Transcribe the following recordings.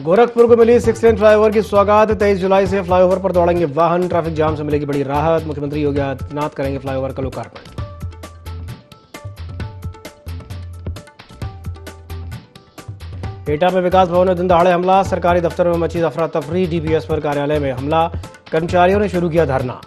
गोरखपुर को मिली 6 lane flyover की सौगात। 23 जुलाई से फ्लाईओवर पर दौड़ेंगे वाहन, ट्रैफिक जाम से मिलेगी बड़ी राहत। मुख्यमंत्री योगी आदित्यनाथ करेंगे फ्लाईओवर का लोकार्पण। एटा में विकास भवन में दिन दहाड़े हमला, सरकारी दफ्तर में मची अफरा तफरी। डीपीएस पर कार्यालय में हमला, कर्मचारियों ने शुरू किया धरना।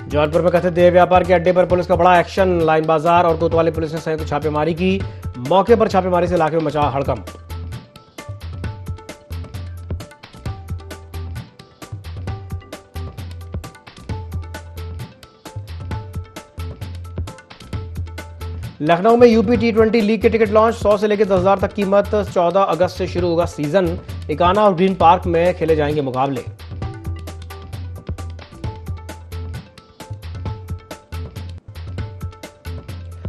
जौनपुर में कथित देह व्यापार के अड्डे पर पुलिस का बड़ा एक्शन। लाइन बाजार और कोतवाली पुलिस ने संयुक्त छापेमारी की। मौके पर छापेमारी से इलाके में मचा हड़कंप। लखनऊ में यूपी T20 लीग के टिकट लॉन्च। 100 से लेकर 10,000 तक कीमत। 14 अगस्त से शुरू होगा सीजन। इकाना और ग्रीन पार्क में खेले जाएंगे मुकाबले।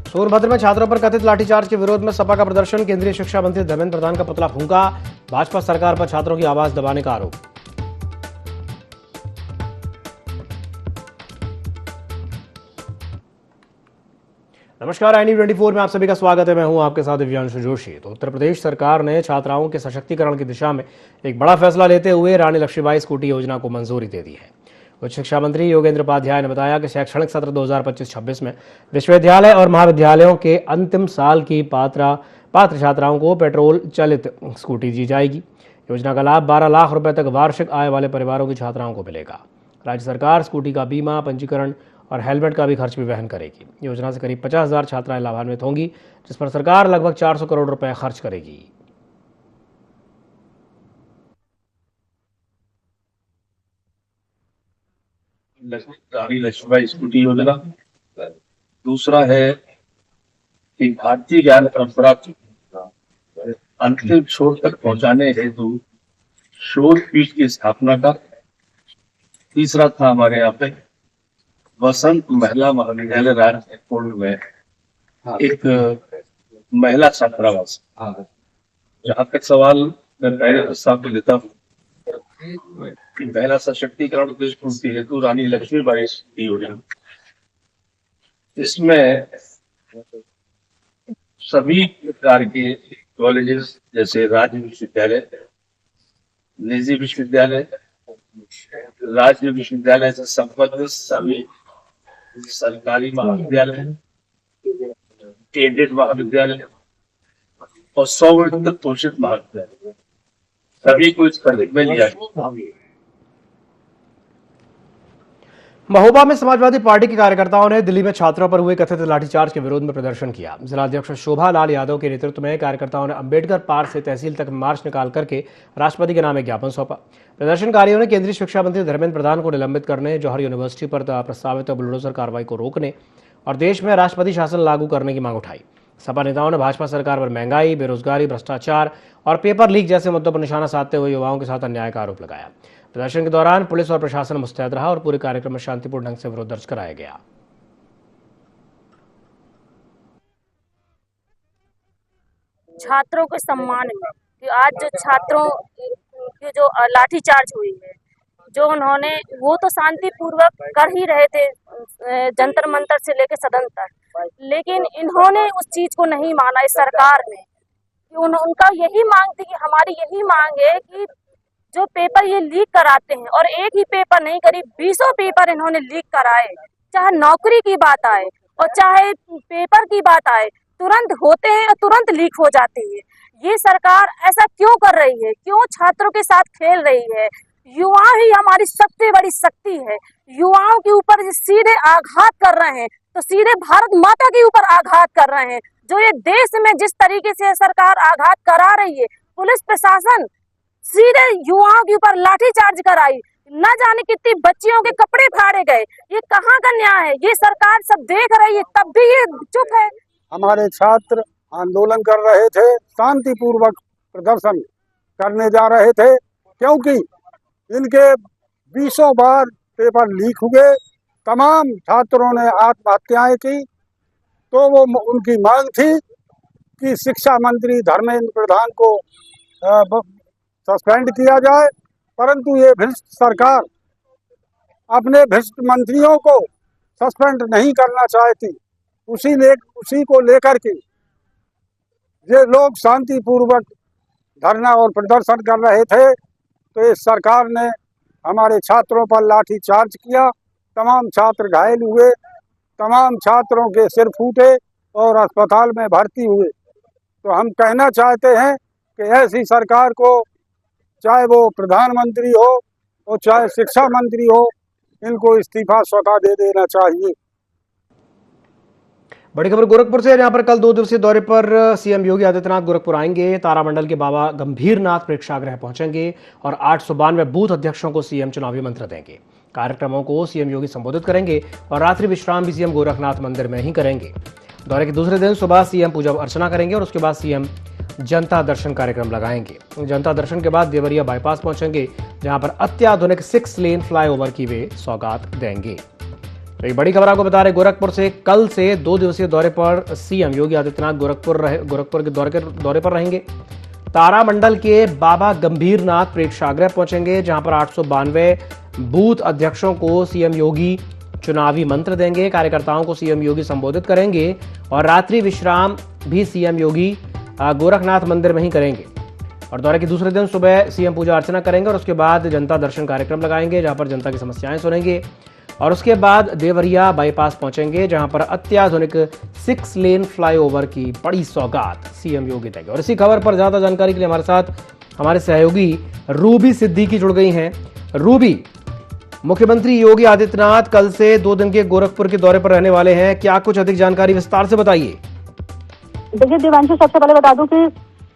सोनभद्र में छात्रों पर कथित लाठीचार्ज के विरोध में सपा का प्रदर्शन। केंद्रीय शिक्षा मंत्री धर्मेंद्र प्रधान का पुतला फूंका। भाजपा सरकार पर छात्रों की आवाज दबाने का आरोप। नमस्कार, INE24 में आप सभी का स्वागत है। मैं हूं आपके साथ दिव्यांशु जोशी। तो उत्तर प्रदेश सरकार ने छात्राओं के सशक्तिकरण की दिशा में एक बड़ा फैसला लेते हुए रानी लक्ष्मीबाई स्कूटी योजना को मंजूरी दे दी है। उच्च शिक्षा मंत्री योगेंद्र उपाध्याय ने बताया कि शैक्षणिक सत्र 2025-26 में विश्वविद्यालय और महाविद्यालयों के अंतिम साल की पात्र छात्राओं को पेट्रोल चालित स्कूटी दी जाएगी। योजना का लाभ 12 लाख रुपए तक वार्षिक आय वाले परिवारों की छात्राओं को मिलेगा। राज्य सरकार स्कूटी का बीमा, पंजीकरण और हेलमेट का भी खर्च भी वहन करेगी। योजना से करीब 50,000 छात्राएं लाभान्वित होंगी, जिस पर सरकार लगभग 400 करोड़ रुपए खर्च करेगी। रानी लक्ष्मीबाई स्कूटी योजना। दूसरा है कि भारतीय ज्ञान परंपरा को अंतिम छोर तक पहुंचाने हेतु शोध पीठ की स्थापना का। तीसरा था हमारे यहाँ पे वसंत महिला महाविद्यालय राजपुर में एक महिला छात्रावास। जहां तक सवाल मैं पहले प्रस्ताव को लेता हूँ, महिला सशक्तिकरण पूर्ति हेतु रानी लक्ष्मीबाई योजना। इसमें सभी प्रकार के कॉलेजेस जैसे राज्य विश्वविद्यालय, निजी विश्वविद्यालय, राज्य विश्वविद्यालय से संबद्ध सभी सरकारी महाविद्यालय, एडेड महाविद्यालय और 100% पोषित महाविद्यालय, सभी को इस पर में लिया। महोबा में समाजवादी पार्टी के कार्यकर्ताओं ने दिल्ली में छात्रों पर हुए कथित लाठीचार्ज के विरोध में प्रदर्शन किया। जिलाध्यक्ष शोभा लाल यादव के नेतृत्व में कार्यकर्ताओं ने अंबेडकर पार्क से तहसील तक मार्च निकाल करके राष्ट्रपति के नाम एक ज्ञापन सौंपा। प्रदर्शनकारियों ने केंद्रीय शिक्षा मंत्री धर्मेंद्र प्रधान को निलंबित करने, जौहर यूनिवर्सिटी पर प्रस्तावित बुलडोजर कार्रवाई को रोकने और देश में राष्ट्रपति शासन लागू करने की मांग उठाई। सपा नेताओं ने भाजपा सरकार पर महंगाई, बेरोजगारी, भ्रष्टाचार और पेपर लीक जैसे मुद्दों पर निशाना साधते हुए युवाओं के साथ अन्याय का आरोप लगाया। प्रदर्शन के दौरान पुलिस और प्रशासन मुस्तैद रहा और पूरे कार्यक्रम में शांतिपूर्ण ढंग से विरोध दर्ज कराया गया। छात्रों के सम्मान में कि आज जो छात्रों की जो लाठीचार्ज हुई है, जो उन्होंने वो तो शांतिपूर्वक कर ही रहे थे जंतर मंतर से लेकर सदन तक, लेकिन इन्होंने उस चीज को नहीं माना। इस सरकार ने उनका यही मांग थी कि हमारी यही मांग है कि जो पेपर ये लीक कराते हैं, और एक ही पेपर नहीं, करीब 20 पेपर इन्होंने लीक कराए, चाहे नौकरी की बात आए और चाहे पेपर की बात आए, तुरंत होते हैं और तुरंत लीक हो जाते हैं। ये सरकार ऐसा क्यों कर रही है? क्यों छात्रों के साथ खेल रही है? युवा ही हमारी सबसे बड़ी शक्ति है। युवाओं के ऊपर सीधे आघात कर रहे हैं, तो सीधे भारत माता के ऊपर आघात कर रहे हैं। जो ये देश में जिस तरीके से सरकार आघात करा रही है, पुलिस प्रशासन सीधे युवाओं के ऊपर लाठीचार्ज कराई, न जाने कितनी बच्चियों के कपड़े फाड़े गए। ये कहाँ का न्याय है? ये सरकार सब देख रही है, तब भी ये चुप है। हमारे छात्र आंदोलन कर रहे थे, शांतिपूर्वक प्रदर्शन करने जा रहे थे, क्योंकि इनके 20 बार पेपर लीक हुए, तमाम छात्रों ने आत्महत्याएं की। तो वो उनकी मांग थी कि शिक्षा मंत्री धर्मेंद्र प्रधान को सस्पेंड किया जाए, परंतु ये भ्रष्ट सरकार अपने भ्रष्ट मंत्रियों को सस्पेंड नहीं करना चाहती। उसी को लेकर के ये लोग शांतिपूर्वक धरना और प्रदर्शन कर रहे थे, तो इस सरकार ने हमारे छात्रों पर लाठी चार्ज किया। तमाम छात्र घायल हुए, तमाम छात्रों के सिर फूटे और अस्पताल में भर्ती हुए। तो हम कहना चाहते हैं कि ऐसी सरकार को, चाहे वो प्रधानमंत्री हो और चाहे शिक्षा मंत्री हो, इनको इस्तीफा स्वतः दे देना चाहिए। बड़ी खबर गोरखपुर से, जहां पर कल 2 दिवसीय दौरे पर सीएम योगी आदित्यनाथ गोरखपुर आएंगे। तारामंडल के बाबा गंभीरनाथ प्रेक्षागृह पहुंचेंगे और 892 बूथ अध्यक्षों को सीएम चुनावी मंत्र देंगे। कार्यक्रमों को सीएम योगी संबोधित करेंगे और रात्रि विश्राम भी सीएम गोरखनाथ मंदिर में ही करेंगे। दौरे के दूसरे दिन सुबह सीएम पूजा अर्चना करेंगे और उसके बाद सीएम जनता दर्शन कार्यक्रम लगाएंगे। जनता दर्शन के बाद देवरिया बाईपास पहुंचेंगे, जहां पर अत्याधुनिक 6 लेन फ्लाईओवर की वे सौगात देंगे। तो एक बड़ी खबर आपको बता रहे गोरखपुर से, कल से 2 दिवसीय दौरे पर सीएम योगी आदित्यनाथ गोरखपुर के दौरे पर रहेंगे। तारामंडल के बाबा गंभीरनाथ प्रेक्षागृह पहुंचेंगे, जहां पर 892 बूथ अध्यक्षों को सीएम योगी चुनावी मंत्र देंगे। कार्यकर्ताओं को सीएम योगी संबोधित करेंगे और रात्रि विश्राम भी सीएम योगी गोरखनाथ मंदिर में ही करेंगे। और दौरे के दूसरे दिन सुबह सीएम पूजा अर्चना करेंगे और उसके बाद जनता दर्शन कार्यक्रम लगाएंगे, जहां पर जनता की समस्याएं सुनेंगे। और उसके बाद देवरिया बाईपास पहुंचेंगे, जहां पर अत्याधुनिक 6 लेन फ्लाईओवर की बड़ी सौगात सीएम योगी देंगे। और इसी खबर पर ज्यादा जानकारी के लिए हमारे साथ हमारे सहयोगी रूबी सिद्दीकी जुड़ गई हैं। रूबी, मुख्यमंत्री योगी आदित्यनाथ कल से 2 दिन के गोरखपुर के दौरे पर रहने वाले हैं, क्या कुछ अधिक जानकारी विस्तार से बताइए। देखिए देवांशु, सबसे पहले बता दूं कि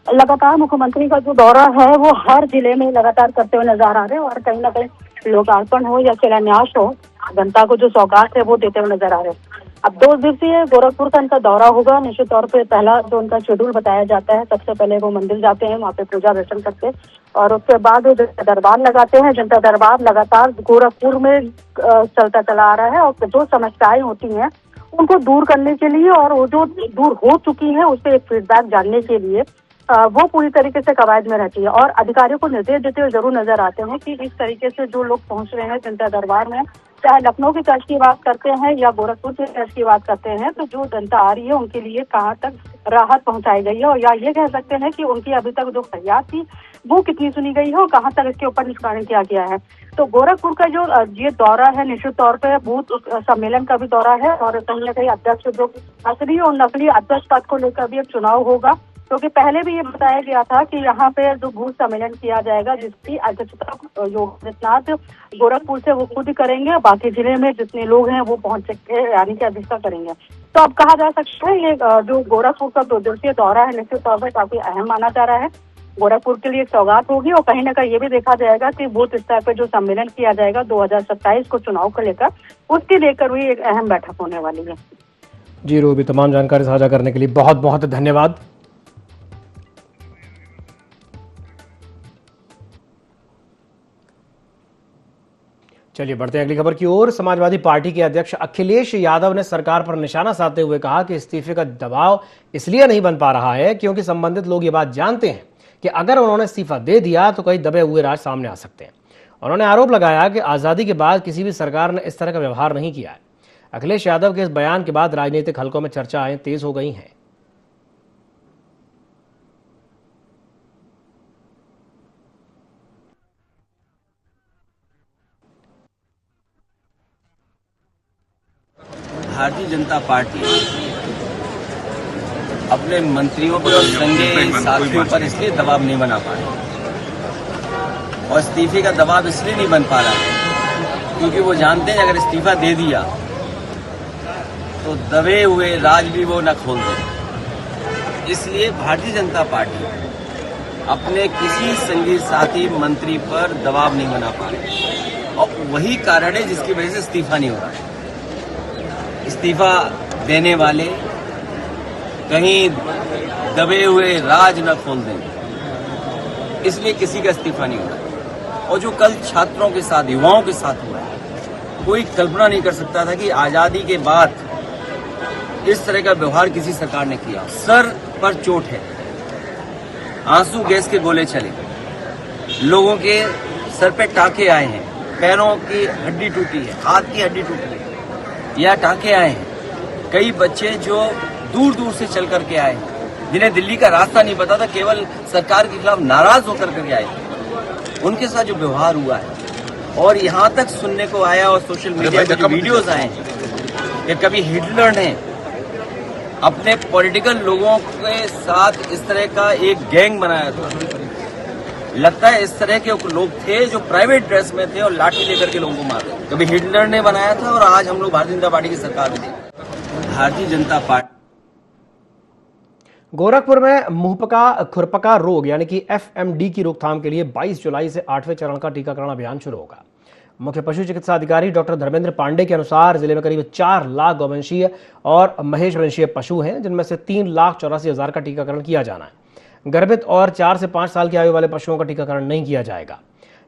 लगातार मुख्यमंत्री का जो दौरा है वो हर जिले में लगातार करते हुए नजर आ रहे हैं और कहीं ना कहीं लोकार्पण हो या शिलान्यास हो, जनता को जो सौगात है वो देते हुए नजर आ रहे हैं। अब 2 दिवसीय गोरखपुर का इनका दौरा होगा। निश्चित तौर पे पहला जो उनका शेड्यूल बताया जाता है, सबसे पहले वो मंदिर जाते हैं, वहाँ पे पूजा अर्चन करते हैं और उसके बाद वो जनता दरबार लगाते हैं। जनता दरबार लगातार गोरखपुर में चलता चला आ रहा है और जो समस्याएं होती हैं उनको दूर करने के लिए और वो जो दूर हो चुकी है उससे एक फीडबैक जानने के लिए वो पूरी तरीके से कवायद में रहती है और अधिकारियों को निर्देश देते हुए जरूर नजर आते हैं कि इस तरीके से जो लोग पहुंच रहे हैं जनता दरबार में, चाहे लखनऊ की चर्च की बात करते हैं या गोरखपुर की चर्च की बात करते हैं, तो जो जनता आ रही है उनके लिए कहाँ तक राहत पहुंचाई गई है और या ये कह सकते हैं कि उनकी अभी तक जो फरियाद थी वो कितनी सुनी गई है और कहाँ तक इसके ऊपर निष्पादन किया गया है। तो गोरखपुर का जो ये दौरा है निश्चित तौर पे बूथ सम्मेलन का भी दौरा है और कहीं ना कहीं अध्यक्ष जो असली और नकली अध्यक्ष पद को लेकर भी एक चुनाव होगा, क्योंकि पहले भी ये बताया गया था कि यहाँ पे जो बूथ सम्मेलन किया जाएगा जिसकी अध्यक्षता योगी आदित्यनाथ गोरखपुर से वो खुद करेंगे, बाकी जिले में जितने लोग हैं वो पहुंच सकते हैं यानी कि अध्यक्षता करेंगे। तो अब कहा जा सकता है ये जो गोरखपुर का 2 दिवसीय दौरा है निश्चित तौर पर काफी अहम माना जा रहा है। गोरखपुर के लिए एक सौगात होगी और कहीं ना कहीं ये भी देखा जाएगा कि बूथ स्तर पर जो सम्मेलन किया जाएगा 2027 को चुनाव को लेकर, उसके लेकर भी एक अहम बैठक होने वाली है। जी रूबी, तमाम जानकारी साझा करने के लिए बहुत बहुत धन्यवाद। चलिए बढ़ते हैं अगली खबर की ओर। समाजवादी पार्टी के अध्यक्ष अखिलेश यादव ने सरकार पर निशाना साधते हुए कहा कि इस्तीफे का दबाव इसलिए नहीं बन पा रहा है क्योंकि संबंधित लोग ये बात जानते हैं कि अगर उन्होंने इस्तीफा दे दिया तो कई दबे हुए राज सामने आ सकते हैं। उन्होंने आरोप लगाया कि आजादी के बाद किसी भी सरकार ने इस तरह का व्यवहार नहीं किया है। अखिलेश यादव के इस बयान के बाद राजनीतिक हलकों में चर्चाएं तेज हो गई हैं। भारतीय जनता पार्टी अपने मंत्रियों पर और संघीय साथियों पर इसलिए दबाव नहीं बना पा रही और इस्तीफे का दबाव इसलिए नहीं बन पा रहा है क्योंकि वो जानते हैं अगर इस्तीफा दे दिया तो दबे हुए राज भी वो न खोल दें। इसलिए भारतीय जनता पार्टी अपने किसी संघीय साथी मंत्री पर दबाव नहीं बना पा रही और वही कारण है जिसकी वजह से इस्तीफा नहीं हो रहा है। इस्तीफा देने वाले कहीं दबे हुए राज न खोल दें, इसलिए किसी का इस्तीफा नहीं हुआ। और जो कल छात्रों के साथ, युवाओं के साथ हुआ है, कोई कल्पना नहीं कर सकता था कि आजादी के बाद इस तरह का व्यवहार किसी सरकार ने किया। सर पर चोट है, आंसू गैस के गोले चले, लोगों के सर पे टाके आए हैं, पैरों की हड्डी टूटी है, हाथ की हड्डी टूटी है या टाके आए हैं, कई बच्चे जो दूर दूर से चल करके आए, जिन्हें दिल्ली का रास्ता नहीं पता था, केवल सरकार के खिलाफ नाराज होकर करके आए, उनके साथ जो व्यवहार हुआ है, और यहाँ तक सुनने को आया और सोशल मीडिया पर जो वीडियोस आए कि कभी हिटलर ने अपने पॉलिटिकल लोगों के साथ इस तरह का एक गैंग बनाया था। लगता है इस तरह के लोग थे जो प्राइवेट ड्रेस में थे और लाठी लेकर के लोगों को मार रहे थे। कभी हिटलर ने बनाया था और आज हम लोग भारतीय जनता पार्टी की सरकार में थे। भारतीय जनता पार्टी गोरखपुर में मुंहपका खुरपका रोग यानी कि FMD की रोकथाम के लिए 22 जुलाई से 8वें चरण का टीकाकरण अभियान शुरू होगा। मुख्य पशु चिकित्सा अधिकारी डॉक्टर धर्मेंद्र पांडे के अनुसार जिले में करीब 4 लाख गौवंशीय और महेश वंशीय पशु हैं, जिनमें से 3,84,000 का टीकाकरण किया जाना है। गर्भित और 4 से 5 साल की आयु वाले पशुओं का टीकाकरण नहीं किया जाएगा।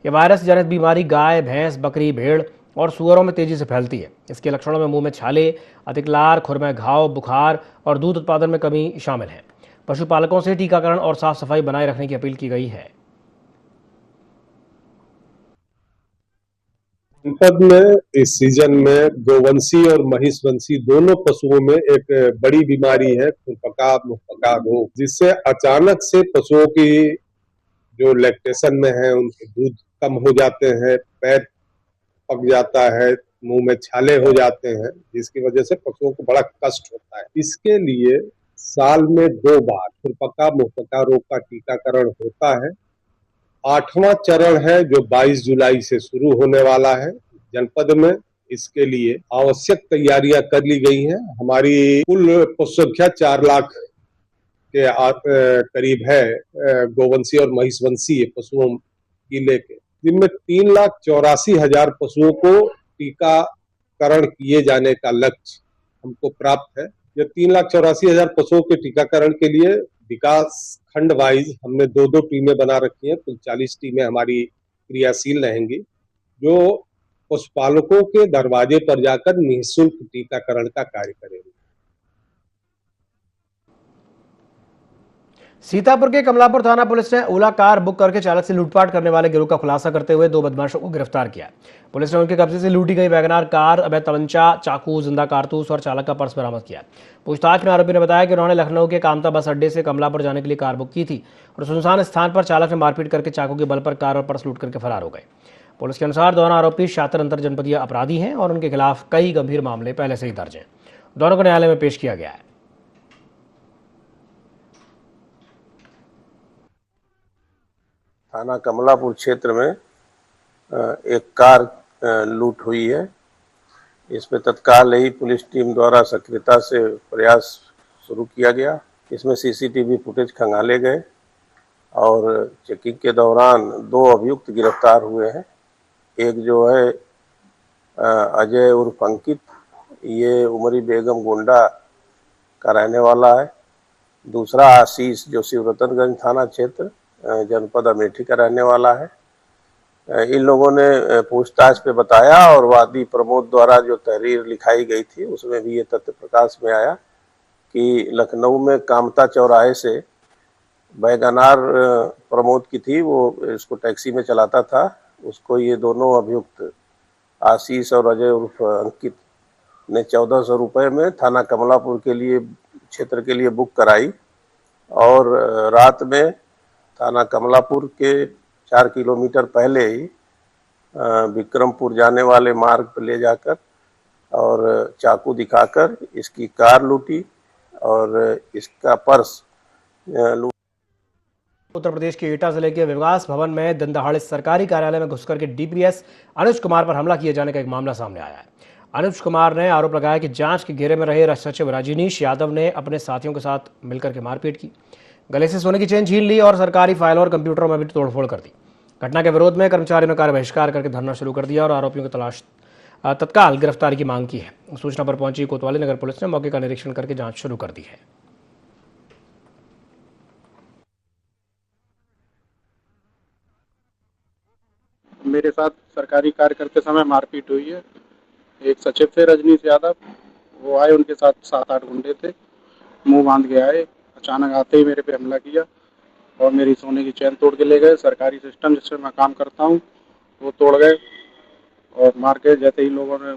यह वायरस जनित बीमारी गाय, भैंस, बकरी, भेड़ और सुअरों में तेजी से फैलती है। इसके लक्षणों में मुंह में छाले, अधिक लार, खुर में घाव, बुखार और दूध उत्पादन में कमी शामिल है। पशुपालकों से टीकाकरण और साफ सफाई बनाए रखने की अपील की गई है। जनपद में इस सीजन में गोवंशी और महिषवंशी दोनों पशुओं में एक बड़ी बीमारी है खुरपका मुंहपका रोग, जिससे अचानक से पशुओं की जो लैक्टेशन में है उनके दूध कम हो जाते हैं, पैर पक जाता है, मुंह में छाले हो जाते हैं, जिसकी वजह से पशुओं को बड़ा कष्ट होता है। इसके लिए साल में 2 बार खुरपका मुंहपका रोग का टीकाकरण होता है। 8वां चरण है जो 22 जुलाई से शुरू होने वाला है जनपद में। इसके लिए आवश्यक तैयारियां कर ली गई हैं। हमारी कुल पशु संख्या 4 लाख के करीब है गोवंशी और महिषवंशी पशुओं की लेके, जिनमें 3,84,000 पशुओं को टीकाकरण किए जाने का लक्ष्य हमको प्राप्त है। ये 3,84,000 पशुओं के टीकाकरण के लिए विकास खंड वाइज हमने 2-2 टीमें बना रखी हैं। कुल 40 टीमें हमारी क्रियाशील रहेंगी, जो पशुपालकों के दरवाजे पर जाकर निःशुल्क टीकाकरण का कार्य करेंगे। सीतापुर के कमलापुर थाना पुलिस ने ओला कार बुक करके चालक से लूटपाट करने वाले गिरोह का खुलासा करते हुए 2 बदमाशों को गिरफ्तार किया। पुलिस ने उनके कब्जे से लूटी गई वैगनार कार, अवैध तमंचा, चाकू, जिंदा कारतूस और चालक का पर्स बरामद किया। पूछताछ में आरोपी ने बताया कि उन्होंने लखनऊ के कामता बस अड्डे से कमलापुर जाने के लिए कार बुक की थी और सुनसान स्थान पर चालक ने मारपीट करके चाकू के बल पर कार और पर्स लूट करके फरार हो गए। पुलिस के अनुसार दोनों आरोपी शातिर अंतर जनपदीय अपराधी हैं और उनके खिलाफ कई गंभीर मामले पहले से ही दर्ज हैं। दोनों को न्यायालय में पेश किया गया है। थाना कमलापुर क्षेत्र में एक कार लूट हुई है। इसमें तत्काल ही पुलिस टीम द्वारा सक्रियता से प्रयास शुरू किया गया। इसमें CCTV फुटेज खंगाले गए और चेकिंग के दौरान 2 अभियुक्त गिरफ्तार हुए हैं। एक जो है अजय उर्फ अंकित, ये उमरी बेगम गोंडा का रहने वाला है। दूसरा आशीष जो शिवरतनगंज थाना क्षेत्र जनपद अमेठी का रहने वाला है। इन लोगों ने पूछताछ पे बताया और वादी प्रमोद द्वारा जो तहरीर लिखाई गई थी उसमें भी ये तथ्य प्रकाश में आया कि लखनऊ में कामता चौराहे से वैगनार प्रमोद की थी, वो इसको टैक्सी में चलाता था। उसको ये दोनों अभियुक्त आशीष और अजय उर्फ अंकित ने 1400 रुपये में थाना कमलापुर के लिए क्षेत्र के लिए बुक कराई और रात में थाना कमलापुर के 4 किलोमीटर पहले ही विक्रमपुर जाने वाले मार्ग पर ले जाकर और चाकू दिखाकर इसकी कार लूटी और इसका पर्स लूट। उत्तर प्रदेश के एटा जिले के विकास भवन में दिन दहाड़े सरकारी कार्यालय में घुसकर के DPS अनुज कुमार पर हमला किए जाने का एक मामला सामने आया है। अनुज कुमार ने आरोप लगाया कि जांच के घेरे में रहे सचिव रजनीश यादव ने अपने साथियों के साथ मिलकर के मारपीट की, गले से सोने की चेन छीन ली और सरकारी फाइलों और कंप्यूटरों में भी तोड़फोड़ कर दी। घटना के विरोध में कर्मचारियों ने कार्य बहिष्कार करके धरना शुरू कर दिया और आरोपियों की तत्काल गिरफ्तारी की मांग की है। सूचना पर पहुंची कोतवाली नगर पुलिस ने मौके का निरीक्षण करके जांच शुरू कर दी है। मेरे साथ सरकारी कार्य करते समय मारपीट हुई है। एक सचिव थे रजनीश यादव, वो आए, उनके साथ 7-8 गुंडे थे, मुंह बांध के आए। अचानक आते ही मेरे पे हमला किया और मेरी सोने की चैन तोड़ के ले गए। सरकारी सिस्टम जिसमें मैं काम करता हूँ वो तोड़ गए और मार के जैसे ही लोगों ने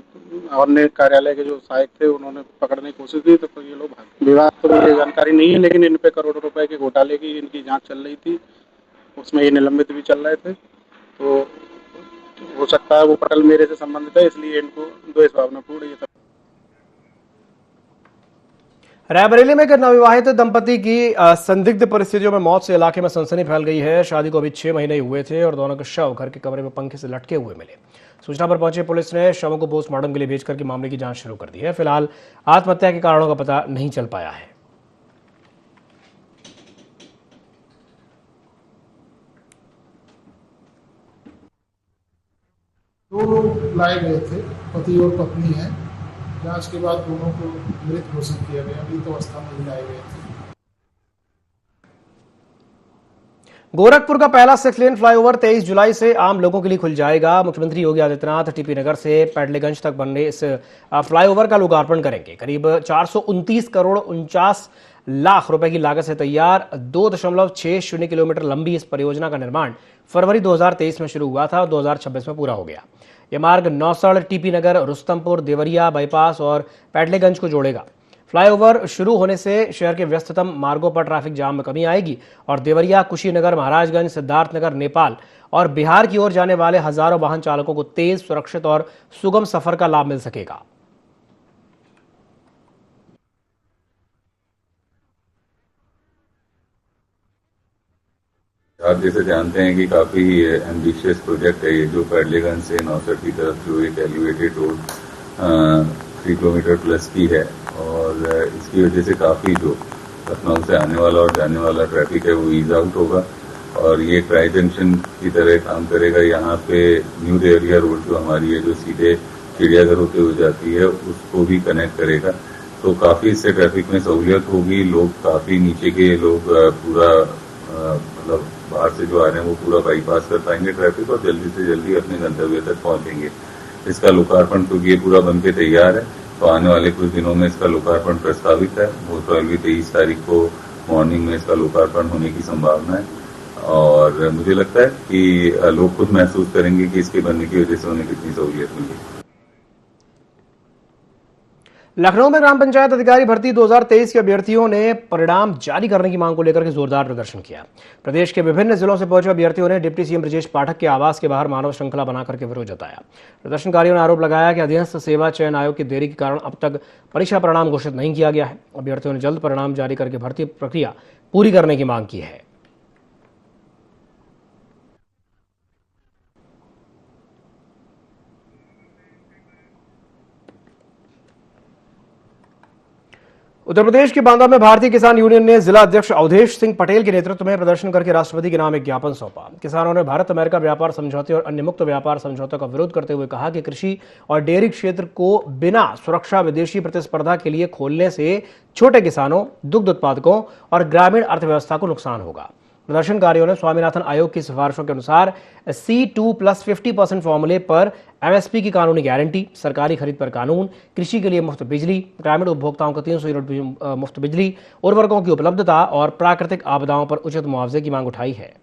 अन्य कार्यालय के जो सहायक थे उन्होंने पकड़ने की कोशिश की तो ये लोग भागे। विवाद तो मुझे जानकारी नहीं है, लेकिन इन पे करोड़ों रुपए के घोटाले की इनकी जांच चल रही थी, उसमें ये निलंबित भी चल रहे थे। तो हो सकता है वो पटल मेरे से संबंधित है, इसलिए इनको द्वेष भावनापूर्ण ये सब। रायबरेली में एक नवविवाहित दंपति की संदिग्ध परिस्थितियों में मौत से इलाके में सनसनी फैल गई है। शादी को अभी 6 महीने ही हुए थे और दोनों के शव घर के कमरे में पंखे से लटके हुए मिले। सूचना पर पहुंची पुलिस ने शवों को पोस्टमार्टम के लिए भेजकर के मामले की जांच शुरू कर दी है। फिलहाल आत्महत्या के कारणों का पता नहीं चल पाया है। दो लोग लाए गए थे, पति और पत्नी हैं। जांच के बाद दोनों को मृत घोषित किया गया, मृत अवस्था में लाए गए थे। गोरखपुर का पहला 6 लेन फ्लाईओवर 23 जुलाई से आम लोगों के लिए खुल जाएगा। मुख्यमंत्री योगी आदित्यनाथ टीपी नगर से पैडलेगंज तक बनने इस फ्लाईओवर का लोकार्पण करेंगे। करीब 429 करोड़ 49 लाख रुपए की लागत से तैयार 2.60 किलोमीटर लंबी इस परियोजना का निर्माण फरवरी 2023 में शुरू हुआ था और 2026 में पूरा हो गया। यह मार्ग नौसड़, टीपी नगर, रुस्तमपुर, देवरिया बाईपास और पैडलेगंज को जोड़ेगा। फ्लाईओवर शुरू होने से शहर के व्यस्ततम मार्गों पर ट्रैफिक जाम में कमी आएगी और देवरिया, कुशीनगर, महाराजगंज, सिद्धार्थनगर, नेपाल और बिहार की ओर जाने वाले हजारों वाहन चालकों को तेज, सुरक्षित और सुगम सफर का लाभ मिल सकेगा। आप जैसे जानते हैं कि काफी एम्बिशियस प्रोजेक्ट है ये, जो पैडलेगंज से नौसड़ की तरफ जो एक एलिवेटेड रोड 3 किलोमीटर प्लस की है और इसकी वजह से काफी जो लखनऊ से आने वाला और जाने वाला ट्रैफिक है वो ईज आउट होगा और ये ट्राई जंक्शन की तरह काम करेगा। यहाँ पे न्यू देवरिया रोड जो हमारी है, जो सीधे चिड़ियाघर होते हुए जाती है, उसको भी कनेक्ट करेगा। तो काफी इससे ट्रैफिक में सहूलियत होगी। लोग काफी नीचे के लोग पूरा मतलब बाहर से जो आ रहे हैं वो पूरा बाईपास कर पाएंगे ट्रैफिक और जल्दी से जल्दी अपने गंतव्य तक पहुंचेंगे। इसका लोकार्पण क्योंकि ये पूरा बनके तैयार है तो आने वाले कुछ दिनों में इसका लोकार्पण प्रस्तावित है। मोस्ट प्रोबेबली 23 तारीख को मॉर्निंग में इसका लोकार्पण होने की संभावना है और मुझे लगता है कि लोग खुद महसूस करेंगे कि इसके बनने की वजह से उन्हें कितनी सहूलियत मिली। लखनऊ में ग्राम पंचायत अधिकारी भर्ती 2023 के अभ्यर्थियों ने परिणाम जारी करने की मांग को लेकर के जोरदार प्रदर्शन किया। प्रदेश के विभिन्न जिलों से पहुंचे अभ्यर्थियों ने डिप्टी सीएम ब्रजेश पाठक के आवास के बाहर मानव श्रृंखला बनाकर के विरोध जताया। प्रदर्शनकारियों ने आरोप लगाया कि अधीनस्थ सेवा चयन आयोग की देरी के कारण अब तक परीक्षा परिणाम घोषित नहीं किया गया है। अभ्यर्थियों ने जल्द परिणाम जारी करके भर्ती प्रक्रिया पूरी करने की मांग की है। उत्तर प्रदेश के बांदा में भारतीय किसान यूनियन ने जिला अध्यक्ष अवधेश सिंह पटेल के नेतृत्व में प्रदर्शन करके राष्ट्रपति के नाम एक ज्ञापन सौंपा। किसानों ने भारत अमेरिका व्यापार समझौते और अन्य मुक्त व्यापार समझौतों का विरोध करते हुए कहा कि कृषि और डेयरी क्षेत्र को बिना सुरक्षा विदेशी प्रतिस्पर्धा के लिए खोलने से छोटे किसानों, दुग्ध उत्पादकों और ग्रामीण अर्थव्यवस्था को नुकसान होगा। प्रदर्शनकारियों ने स्वामीनाथन आयोग की सिफारिशों के अनुसार C2+50% फॉर्मूले पर MSP की कानूनी गारंटी, सरकारी खरीद पर कानून, कृषि के लिए मुफ्त बिजली, ग्रामीण उपभोक्ताओं को 300 यूनिट मुफ्त बिजली, उर्वरकों की उपलब्धता और प्राकृतिक आपदाओं पर उचित मुआवजे की मांग उठाई है।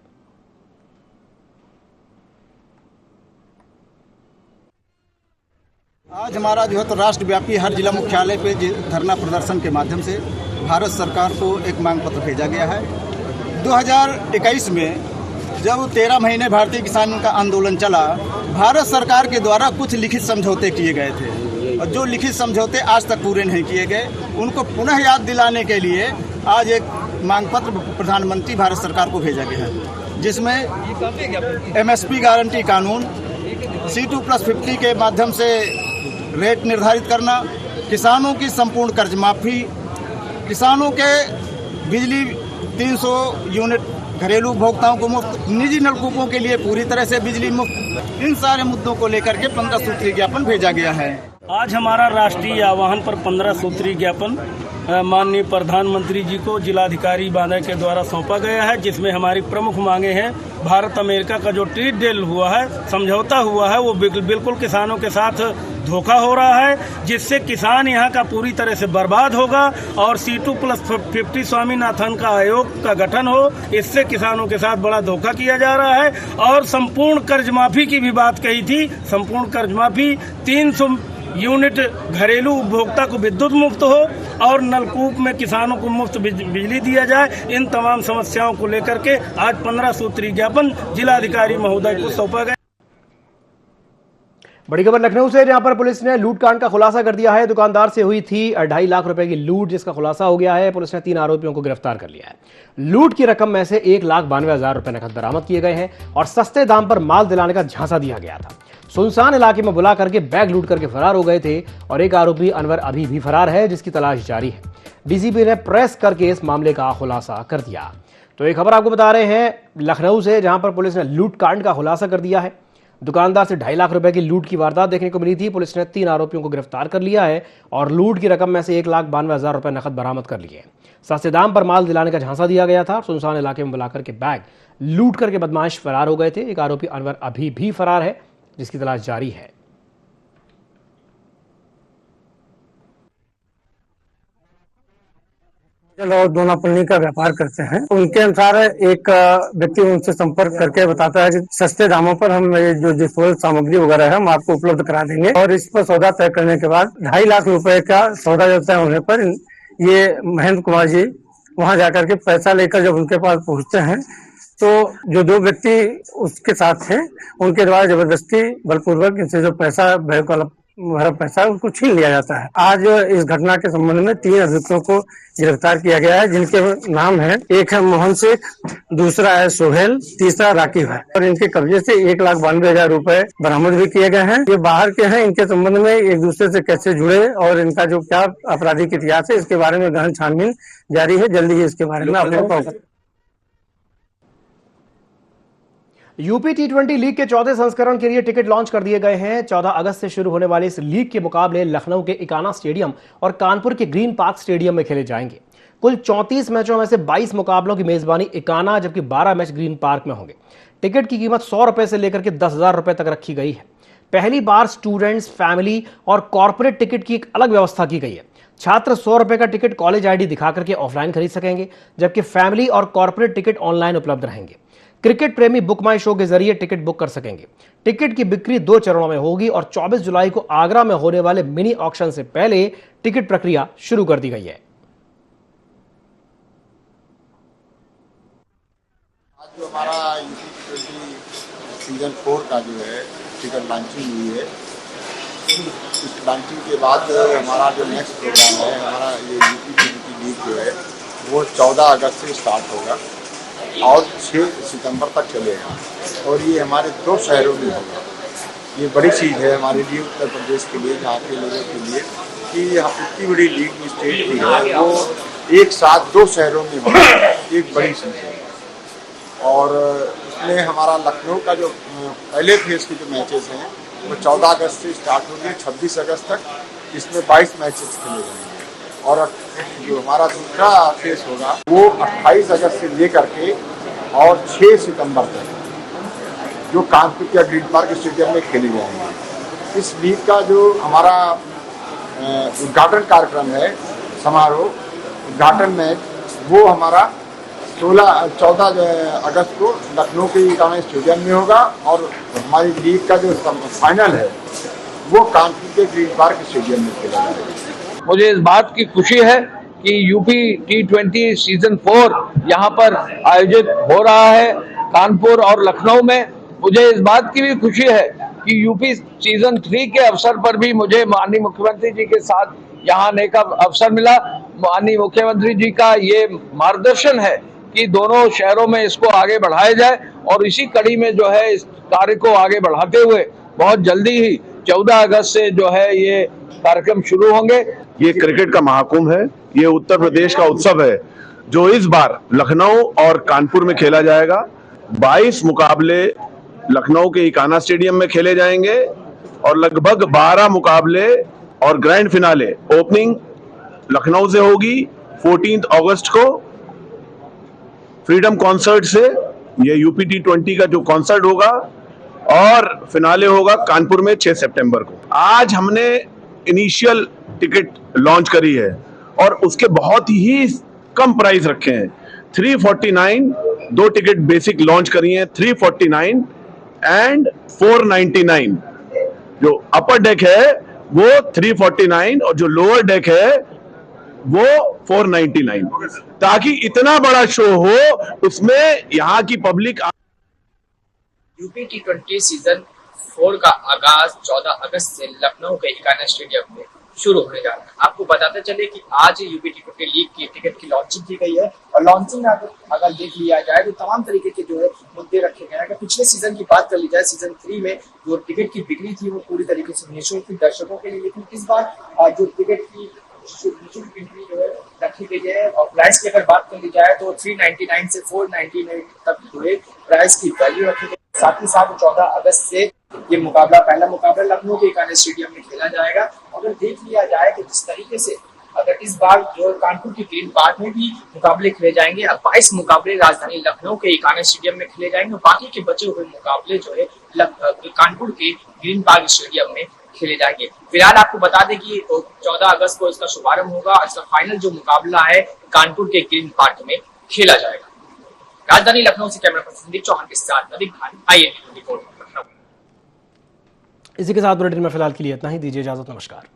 आज हमारा जो है तो राष्ट्रव्यापी हर जिला मुख्यालय पे धरना प्रदर्शन के माध्यम से भारत सरकार को एक मांग पत्र भेजा गया है। 2021 में जब 13 महीने भारतीय किसानों का आंदोलन चला, भारत सरकार के द्वारा कुछ लिखित समझौते किए गए थे और जो लिखित समझौते आज तक पूरे नहीं किए गए, उनको पुनः याद दिलाने के लिए आज एक मांग पत्र प्रधानमंत्री भारत सरकार को भेजा गया है, जिसमें MSP गारंटी कानून, C2+50 के माध्यम से रेट निर्धारित करना, किसानों की संपूर्ण कर्ज माफी, किसानों के बिजली 300 यूनिट घरेलू उपभोक्ताओं को मुफ्त, निजी नलकूपों के लिए पूरी तरह से बिजली मुफ्त, इन सारे मुद्दों को लेकर के 15 सूत्री ज्ञापन भेजा गया है। आज हमारा राष्ट्रीय आह्वान पर 15 सूत्री ज्ञापन माननीय प्रधानमंत्री जी को जिलाधिकारी बांदा के द्वारा सौंपा गया है, जिसमें हमारी प्रमुख मांगे हैं। भारत अमेरिका का जो ट्रेड डील हुआ है, समझौता हुआ है, वो बिल्कुल किसानों के साथ धोखा हो रहा है, जिससे किसान यहाँ का पूरी तरह से बर्बाद होगा। और C2+50 स्वामीनाथन का आयोग का गठन हो, इससे किसानों के साथ बड़ा धोखा किया जा रहा है। और संपूर्ण कर्ज माफी की भी बात कही थी, संपूर्ण कर्ज माफी 300 यूनिट घरेलू उपभोक्ता को विद्युत मुफ्त हो और नलकूप में किसानों को मुफ्त बिजली दिया जाए। इन तमाम समस्याओं को लेकर के आज 15 सूत्री ज्ञापन जिलाधिकारी महोदय को सौंपा गया। बड़ी खबर लखनऊ से, जहां पर पुलिस ने लूटकांड का खुलासा कर दिया है। दुकानदार से हुई थी 2.5 लाख रुपए की लूट, जिसका खुलासा हो गया है। पुलिस ने 3 आरोपियों को गिरफ्तार कर लिया है। लूट की रकम में से 1,92,000 रुपए नकद बरामद किए गए हैं और सस्ते दाम पर माल दिलाने का झांसा दिया गया था। सुनसान इलाके में बुला करके बैग लूट करके फरार हो गए थे और एक आरोपी अनवर अभी भी फरार है, जिसकी तलाश जारी है। डीसीपी ने प्रेस करके इस मामले का खुलासा कर दिया। तो एक खबर आपको बता रहे हैं लखनऊ से, जहां पर पुलिस ने लूटकांड का खुलासा कर दिया है। दुकानदार से 2.5 लाख रुपए की लूट की वारदात देखने को मिली थी। पुलिस ने 3 आरोपियों को गिरफ्तार कर लिया है और लूट की रकम में से 1,92,000 रुपए नकद बरामद कर लिए। सस्ते दाम पर माल दिलाने का झांसा दिया गया था। सुनसान इलाके में बुलाकर के बैग लूट करके बदमाश फरार हो गए थे। एक आरोपी अनवर अभी भी फरार है, जिसकी तलाश जारी है। और दोनापल्ली का व्यापार करते हैं। उनके अनुसार एक व्यक्ति उनसे संपर्क करके बताता है कि सस्ते दामों पर हम जो डिस्पोजल सामग्री वगैरह है हम आपको उपलब्ध करा देंगे। और इस पर सौदा तय करने के बाद 2.5 लाख रुपए का सौदा जब तय होने पर ये महेंद्र कुमार जी वहां जाकर के पैसा लेकर जब उनके पास पहुंचते हैं तो जो 2 व्यक्ति उसके साथ थे उनके द्वारा जबरदस्ती बलपूर्वक इनसे जो पैसा बैंक वाला हमारा पैसा उसको छीन लिया जाता है। आज इस घटना के संबंध में 3 अभियुक्तों को गिरफ्तार किया गया है, जिनके नाम है, एक है मोहन शेख, दूसरा है सोहेल, तीसरा राकिब है। और इनके कब्जे से 1,92,000 रुपए बरामद भी किए गए हैं। ये बाहर के हैं, इनके संबंध में एक दूसरे से कैसे जुड़े और इनका जो क्या आपराधिक इतिहास है इसके बारे में गहन छानबीन जारी है। जल्दी ही इसके बारे में आप लोगों को यूपी T20 लीग के 14 संस्करण के लिए टिकट लॉन्च कर दिए गए हैं। 14 अगस्त से शुरू होने वाले इस लीग के मुकाबले लखनऊ के इकाना स्टेडियम और कानपुर के ग्रीन पार्क स्टेडियम में खेले जाएंगे। कुल 34 मैचों में से 22 मुकाबलों की मेजबानी इकाना, जबकि 12 मैच ग्रीन पार्क में होंगे। टिकट की कीमत 100 रुपए से लेकर के 10,000 रुपए तक रखी गई है। पहली बार स्टूडेंट्स, फैमिली और कॉर्पोरेट टिकट की एक अलग व्यवस्था की गई है। छात्र 100 रुपए का टिकट कॉलेज ID दिखा करके ऑफलाइन खरीद सकेंगे, जबकि फैमिली और कॉर्पोरेट टिकट ऑनलाइन उपलब्ध रहेंगे। क्रिकेट प्रेमी बुक माई शो के जरिए टिकट बुक कर सकेंगे। टिकट की बिक्री 2 चरणों में होगी और 24 जुलाई को आगरा में होने वाले मिनी ऑक्शन से पहले टिकट प्रक्रिया शुरू कर दी गई है। आज जो हमारा यूपी सीजन 4 का जो है टिकट लॉन्चिंग हुई है, इस लॉन्चिंग के बाद हमारा जो नेक्स्ट प्रोग्राम है, हमारा ये यूपी लीग जो है वो 14 अगस्त से स्टार्ट होगा और 6 सितंबर तक चलेगा और ये हमारे 2 शहरों में होगा। ये बड़ी चीज़ है हमारे लिए, उत्तर प्रदेश के लिए, यहाँ के लोगों के लिए, कि इतनी बड़ी लीग स्टेट की है वो एक साथ 2 शहरों में होना एक बड़ी चीज़ है। और इसमें हमारा लखनऊ का जो पहले फेज के जो मैचेस हैं वो 14 अगस्त से स्टार्ट होंगे 26 अगस्त तक। इसमें 22 मैचेस खेले जाएंगे और जो हमारा दूसरा फेस होगा वो 28 अगस्त से लेकर के और 6 सितंबर तक जो कानपुर के ग्रीन पार्क स्टेडियम में खेले जाएंगे। इस लीग का जो हमारा उद्घाटन कार्यक्रम है, समारोह, उद्घाटन मैच, वो हमारा 14 अगस्त को लखनऊ के इकाना स्टेडियम में होगा और हमारी लीग का जो फाइनल है वो कानपुर के ग्रीन पार्क स्टेडियम में खेला जाएगा। मुझे इस बात की खुशी है कि यूपी T20 सीजन 4 यहाँ पर आयोजित हो रहा है कानपुर और लखनऊ में। मुझे इस बात की भी खुशी है कि यूपी सीजन 3 के अवसर पर भी मुझे माननीय मुख्यमंत्री जी के साथ यहाँ आने का अवसर मिला। माननीय मुख्यमंत्री जी का ये मार्गदर्शन है कि दोनों शहरों में इसको आगे बढ़ाया जाए और इसी कड़ी में जो है इस कार्य को आगे बढ़ाते हुए बहुत जल्दी ही 14 अगस्त से जो है ये कार्यक्रम शुरू होंगे। ये क्रिकेट का महाकुंभ है, ये उत्तर प्रदेश का उत्सव है जो इस बार लखनऊ और कानपुर में खेला जाएगा। 22 मुकाबले लखनऊ के इकाना स्टेडियम में खेले जाएंगे और लगभग 12 मुकाबले और ग्रैंड फिनाले ओपनिंग लखनऊ से होगी 14 अगस्त को फ्रीडम कॉन्सर्ट से, ये यूपी T20 का जो कॉन्सर्ट होगा, और फिनाले होगा कानपुर में 6 सितंबर को। आज हमने इनिशियल टिकट लॉन्च करी है और उसके बहुत ही कम प्राइस रखे हैं। 349 दो टिकट बेसिक लॉन्च करी हैं, 349 एंड 499। जो अपर डेक है वो 349 और जो लोअर डेक है वो 499, ताकि इतना बड़ा शो हो उसमें यहाँ की पब्लिक। यूपी T20 सीजन 4 का आगाज 14 अगस्त से लखनऊ के इकाना स्टेडियम में शुरू होने जा रहा है। आपको बताते चले कि आज यूपी T20 लीग की टिकट की लॉन्चिंग की गई है और लॉन्चिंग अगर देख लिया जाए तो तमाम तरीके के जो है मुद्दे रखे गए हैं। अगर पिछले सीजन की बात कर ली जाए, सीजन 3 में जो टिकट की बिक्री थी वो पूरी तरीके से निःशुल्क थी दर्शकों के लिए, लेकिन इस बार जो टिकट की निःशुल्क बिक्री जो है रखी गई है और प्राइस की अगर बात कर ली जाए तो 399 से 499 तक जो है प्राइस की वैल्यू रखी गई। साथ ही साथ 14 अगस्त से ये मुकाबला, पहला मुकाबला लखनऊ के इकाना स्टेडियम में खेला जाएगा। अगर देख लिया जाए कि जिस तरीके से अगर इस बार जो कानपुर के ग्रीन पार्क में भी मुकाबले खेले जाएंगे, अब 22 मुकाबले राजधानी लखनऊ के इकाना स्टेडियम में खेले जाएंगे, बाकी के बचे हुए मुकाबले जो है कानपुर के ग्रीन पार्क स्टेडियम में खेले जाएंगे। फिलहाल आपको बता दें कि 14 अगस्त को इसका शुभारंभ होगा। इसका फाइनल जो मुकाबला है कानपुर के ग्रीन पार्क में खेला जाएगा। राजधानी लखनऊ से कैमरा पर्सन संदीप चौहान के साथ नदीम खान, INA रिपोर्ट लखनऊ। इसी के साथ बुलेटिन में फिलहाल के लिए इतना ही। दीजिए इजाजत, नमस्कार।